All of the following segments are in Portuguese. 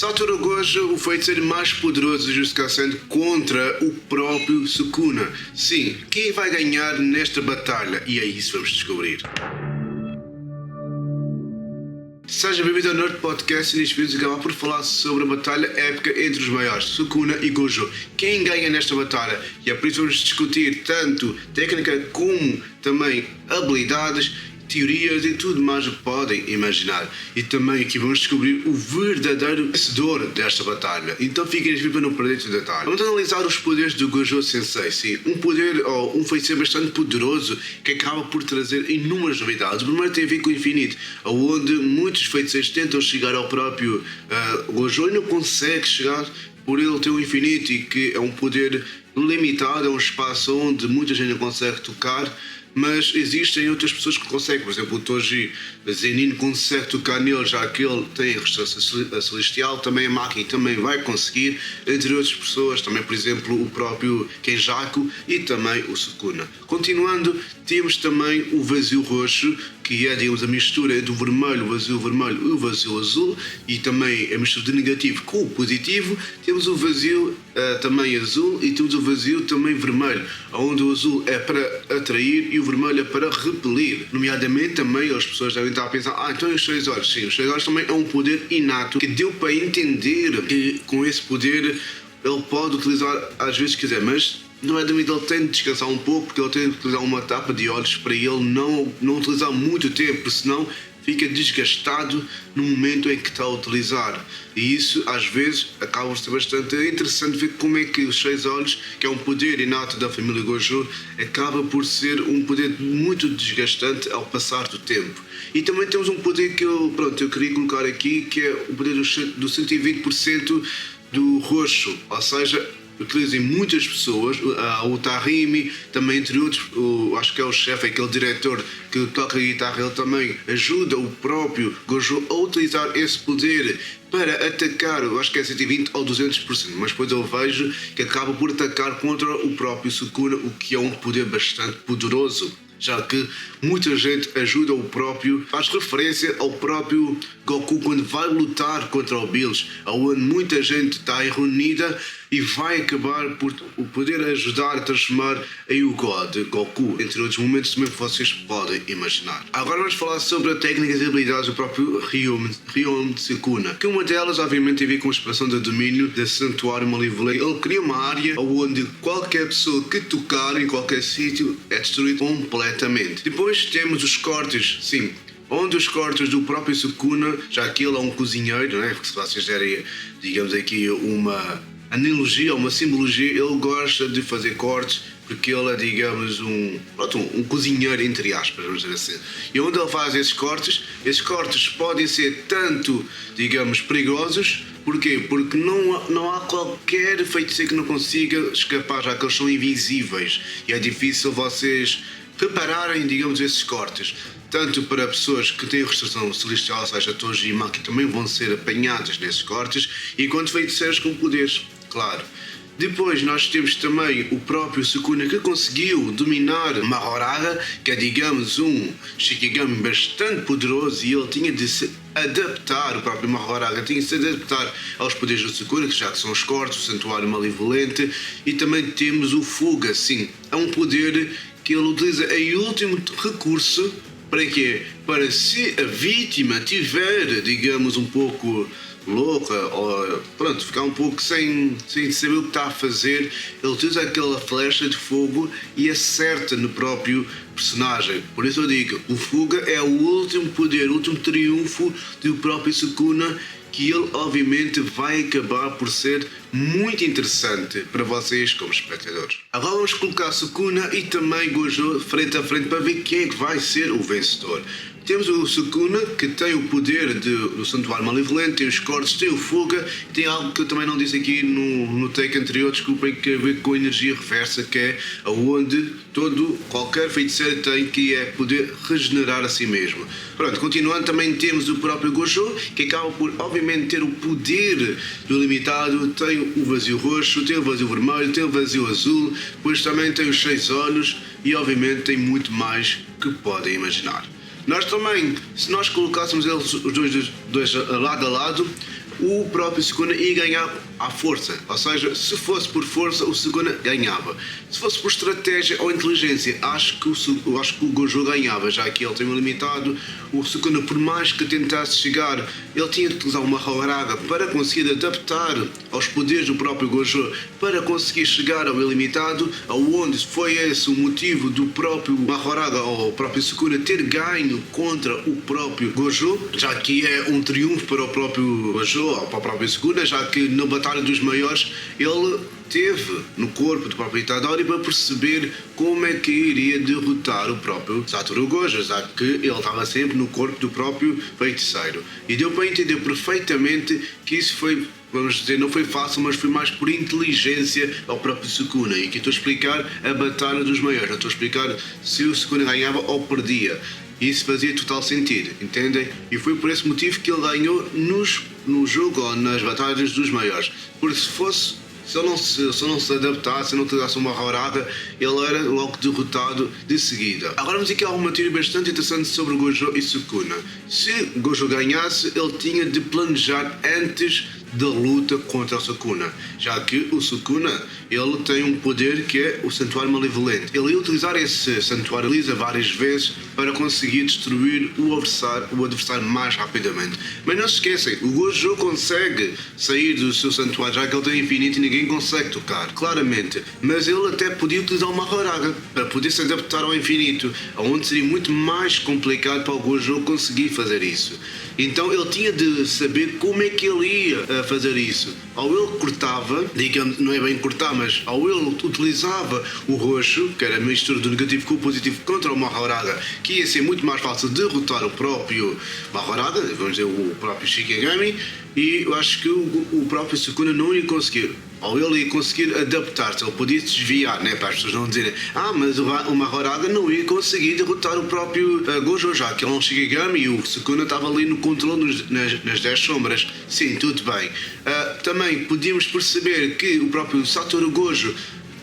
Satoru Gojo, o feiticeiro mais poderoso de Jujutsu Kaisen contra o próprio Sukuna. Sim, quem vai ganhar nesta batalha? E é isso que vamos descobrir. Seja bem-vindo ao Nerd Podcast e neste vídeo acabar por falar sobre a batalha épica entre os maiores, Sukuna e Gojo. Quem ganha nesta batalha? E é por isso que vamos discutir tanto técnica como também habilidades, teorias e tudo mais que podem imaginar. E também aqui vamos descobrir o verdadeiro vencedor desta batalha. Então fiquem neste vídeo para não perder esse detalhe. Vamos analisar os poderes do Gojo Sensei. Sim, um poder ou um feiticeiro bastante poderoso que acaba por trazer inúmeras novidades. O primeiro tem a ver com o infinito, onde muitos feiticeiros tentam chegar ao próprio Gojo e não conseguem chegar por ele ter o infinito, e que é um poder limitado, é um espaço onde muita gente não consegue tocar. Mas existem outras pessoas que conseguem, por exemplo o Toji Zenin consegue tocar nele, já que ele tem a restauração celestial, também a Maki também vai conseguir, entre outras pessoas, também por exemplo o próprio Kenjaku e também o Sukuna. Continuando, temos também o vazio roxo, que é, digamos, a mistura do vermelho, o vazio vermelho e o vazio azul, e também a mistura de negativo com o positivo. Temos o vazio também azul e temos o vazio também vermelho, onde o azul é para atrair e o vermelho é para repelir. Nomeadamente também as pessoas devem estar a pensar, então os 6 olhos. Sim, os 6 olhos também é um poder inato que deu para entender que com esse poder ele pode utilizar às vezes que quiser, mas não é devido, ele tem de descansar um pouco, porque ele tem de utilizar uma tapa de olhos para ele não utilizar muito tempo, porque senão fica desgastado no momento em que está a utilizar. E isso às vezes acaba por ser bastante interessante ver como é que os 6 olhos, que é um poder inato da família Gojo, acaba por ser um poder muito desgastante ao passar do tempo. E também temos um poder que eu queria colocar aqui, que é o poder do 120% do roxo, ou seja, utilizem muitas pessoas, o Tahimi, também entre outros, acho que é o chefe, aquele diretor que toca a guitarra, ele também ajuda o próprio Gojo a utilizar esse poder para atacar, eu acho que é 120 ou 200%, mas depois eu vejo que acaba por atacar contra o próprio Sukuna, o que é um poder bastante poderoso, já que muita gente ajuda o próprio, faz referência ao próprio Goku quando vai lutar contra o Bills, onde muita gente está reunida e vai acabar por poder ajudar a transformar em o God Goku, entre outros momentos também que vocês podem imaginar. Agora vamos falar sobre as técnicas e habilidades do próprio Ryo Sukuna, que uma delas obviamente tem a ver com a expansão do domínio do Santuário Malevolente. Ele cria uma área onde qualquer pessoa que tocar em qualquer sítio é destruído completamente. Depois temos os cortes, sim, onde os cortes do próprio Sukuna, já que ele é um cozinheiro, não é? Porque se vocês derem, digamos aqui, uma analogia, uma simbologia, ele gosta de fazer cortes, porque ele é, digamos, um cozinheiro, entre aspas, vamos dizer assim. E onde ele faz esses cortes podem ser tanto, digamos, perigosos. Porquê? Porque não há qualquer feiticeiro que não consiga escapar, já que eles são invisíveis. E é difícil vocês prepararem, digamos, esses cortes. Tanto para pessoas que têm restrição celestial, ou seja, Toji e Maki também vão ser apanhadas nesses cortes, enquanto feiticeiros com poderes, claro. Depois nós temos também o próprio Sukuna, que conseguiu dominar Mahoraga, que é, digamos, um Shikigami bastante poderoso, e ele tinha de se adaptar, o próprio Mahoraga tinha de se adaptar aos poderes do Sukuna, que já que são os cortes, o Santuário Malevolente. E também temos o Fuga, sim, é um poder que ele utiliza em último recurso. Para quê? Para se a vítima tiver, digamos, um pouco louca, ou ficar um pouco sem saber o que está a fazer, ele utiliza aquela flecha de fogo e acerta no próprio personagem. Por isso eu digo, o Fuga é o último poder, o último triunfo do próprio Sukuna, que ele obviamente vai acabar por ser muito interessante para vocês como espectadores. Agora vamos colocar Sukuna e também Gojo frente a frente para ver quem é que vai ser o vencedor. Temos o Sukuna, que tem o poder do Santuário Malevolente, tem os cortes, tem o Fuga, e tem algo que eu também não disse aqui no take anterior, desculpem, que tem a ver com a energia reversa, que é onde qualquer feiticeiro tem, que é poder regenerar a si mesmo. Continuando, também temos o próprio Gojo, que acaba por obviamente ter o poder do limitado, tem o vazio roxo, tem o vazio vermelho, tem o vazio azul, depois também tem os 6 olhos e obviamente tem muito mais que podem imaginar. Nós também, se nós colocássemos eles os dois lado a lado, o próprio Sukuna ia ganhar à força. Ou seja, se fosse por força, o Sukuna ganhava. Se fosse por estratégia ou inteligência, acho que o Gojo ganhava, já que ele tem um limitado. O Sukuna, por mais que tentasse chegar, ele tinha de utilizar uma Hokage para conseguir adaptar aos poderes do próprio Gojo, para conseguir chegar ao ilimitado, aonde foi esse o motivo do próprio Hokage ou o próprio Sukuna ter ganho contra o próprio Gojo, já que é um triunfo para o próprio Gojo ou para o próprio Sukuna, já que na Batalha dos Maiores ele teve no corpo do próprio Itadori para perceber como é que iria derrotar o próprio Satoru Gojo, já que ele estava sempre no corpo do próprio feiticeiro. E deu para entender perfeitamente que isso foi, vamos dizer, não foi fácil, mas foi mais por inteligência ao próprio Sukuna. E aqui estou a explicar a Batalha dos Maiores, não estou a explicar se o Sukuna ganhava ou perdia. Isso fazia total sentido, entendem? E foi por esse motivo que ele ganhou no jogo ou nas Batalhas dos Maiores. Porque se ele não se adaptasse, se não utilizasse uma Hokage, ele era logo derrotado de seguida. Agora vamos aqui a uma teoria bastante interessante sobre Gojo e Sukuna. Se Gojo ganhasse, ele tinha de planejar antes da luta contra o Sukuna, já que o Sukuna ele tem um poder que é o Santuário Malevolente. Ele ia utilizar esse santuário, utiliza várias vezes para conseguir destruir o adversário mais rapidamente. Mas não se esqueçam, o Gojo consegue sair do seu santuário, já que ele tem infinito e ninguém consegue tocar, claramente. Mas ele até podia utilizar uma Hokage para poder se adaptar ao infinito, onde seria muito mais complicado para o Gojo conseguir fazer isso. Então ele tinha de saber como é que ele ia fazer isso. Ou ele cortava, digamos, não é bem cortar, mas ou ele utilizava o roxo, que era a mistura do negativo com o positivo contra o Mahoraga, que ia ser muito mais fácil derrotar o próprio Mahoraga, vamos dizer, o próprio Shikigami, e eu acho que o próprio Sukuna não ia conseguir. Ou ele ia conseguir adaptar-se, ele podia se desviar, né, para as pessoas não dizerem mas o Mahoraga não ia conseguir derrotar o próprio Gojo, já que ele é um Shikigami e o Sukuna estava ali no controle nas 10 sombras. Sim, tudo bem. Também podíamos perceber que o próprio Satoru Gojo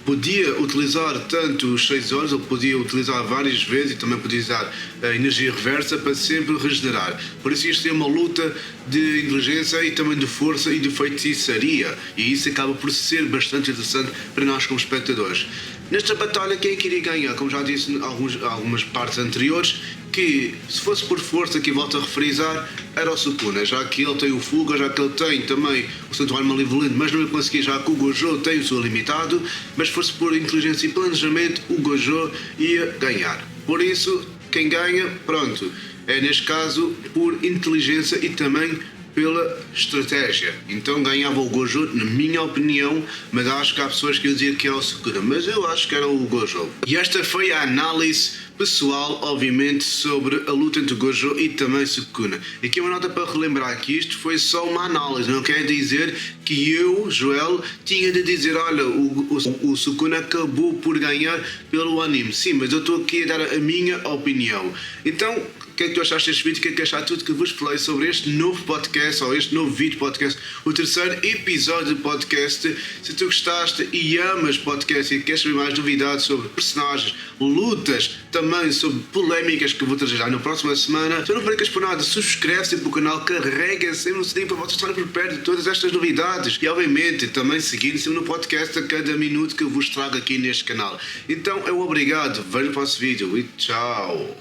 podia utilizar tanto os 6 olhos, ele podia utilizar várias vezes e também podia usar a energia reversa para sempre regenerar. Por isso isto é uma luta de inteligência e também de força e de feitiçaria, e isso acaba por ser bastante interessante para nós como espectadores. Nesta batalha, quem é que iria ganhar? Como já disse em algumas partes anteriores, que se fosse por força, que volto a refrisar, era o Sukuna, já que ele tem o Fuga, já que ele tem também o Santuário Malevolente, mas não ia conseguir, já que o Gojo tem o seu limitado, mas se fosse por inteligência e planejamento, o Gojo ia ganhar. Por isso, quem ganha, pronto, é neste caso por inteligência e também pela estratégia. Então ganhava o Gojo, na minha opinião, mas acho que há pessoas que iam dizer que era o Sukuna, mas eu acho que era o Gojo. E esta foi a análise pessoal, obviamente, sobre a luta entre o Gojo e também Sukuna. Aqui uma nota para relembrar que isto foi só uma análise, não quer dizer que eu, Joel, tinha de dizer, olha, o Sukuna acabou por ganhar pelo anime. Sim, mas eu estou aqui a dar a minha opinião. Então, o que é que tu achaste deste vídeo? O que é que achaste tudo que vos falei sobre este novo podcast, ou este novo vídeo podcast, o terceiro episódio do podcast? Se tu gostaste e amas podcast e queres saber mais novidades sobre personagens, lutas, também sobre polémicas que vou trazer já na próxima semana, então não percas por nada, subscreve-se para o canal, carrega sempre no sininho para vocês estarem por perto de todas estas novidades e obviamente também seguir-me no podcast a cada minuto que eu vos trago aqui neste canal. Então, obrigado, vejo o próximo vídeo e tchau!